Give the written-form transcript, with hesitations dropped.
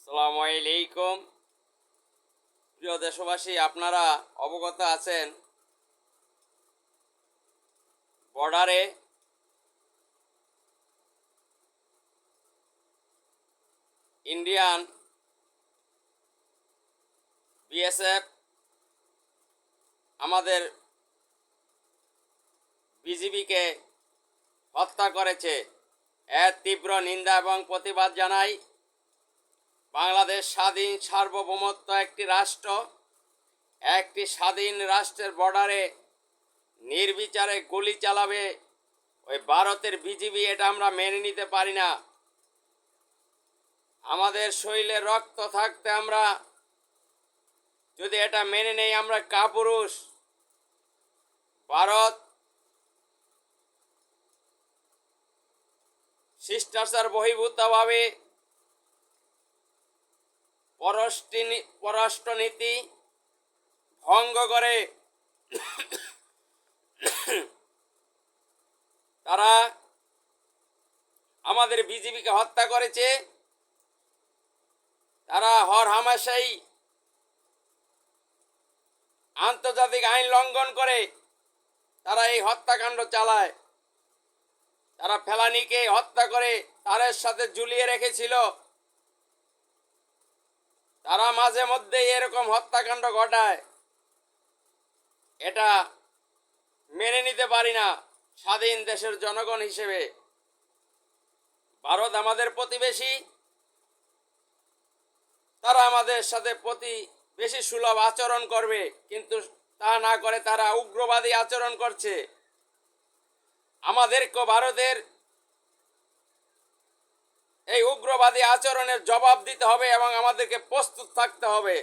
আসসালামু আলাইকুম। প্রিয় দেশবাসী, আপনারা অবগত আছেন বর্ডারে ইন্ডিয়ান বিএসএফ আমাদের বিজিবিকে হত্যা করেছে। এর তীব্র নিন্দা এবং প্রতিবাদ জানাই। বাংলাদেশ স্বাধীন সার্বভৌমত্ব একটি রাষ্ট্র। একটি স্বাধীন রাষ্ট্রের বর্ডারে নির্বিচারে গুলি চালাবে ওই ভারতের বিজিবি, এটা আমরা মেনে নিতে পারি না। আমাদের শরীরে রক্ত থাকতে আমরা যদি এটা মেনে নেই, আমরা কাপুরুষ। ভারত শিষ্টাচার বহির্ভূতভাবে পররাষ্ট্রনীতি ভঙ্গ করে তারা আমাদের বিজিবিকে হত্যা করেছে। তারা হরহামেশাই আন্তর্জাতিক আইন লঙ্ঘন করে তারা এই হত্যাকাণ্ড চালায়। তারা ফেলানিকে হত্যা করে তারের সাথে ঝুলিয়ে রেখেছিল। তারা মাঝে মধ্যে এরকম হত্যাকাণ্ড ঘটায়। এটা মেনে নিতে পারি না। স্বাধীন দেশের জনগণ হিসেবে ভারত আমাদের প্রতিবেশী, তারা আমাদের সাথে প্রতিবেশী সুলভ আচরণ করবে, কিন্তু তা না করে তারা উগ্রবাদী আচরণ করছে। আমাদেরকে ভারতের এই উগ্রবাদী আচরণের জবাব দিতে হবে এবং আমাদেরকে প্রস্তুত থাকতে হবে।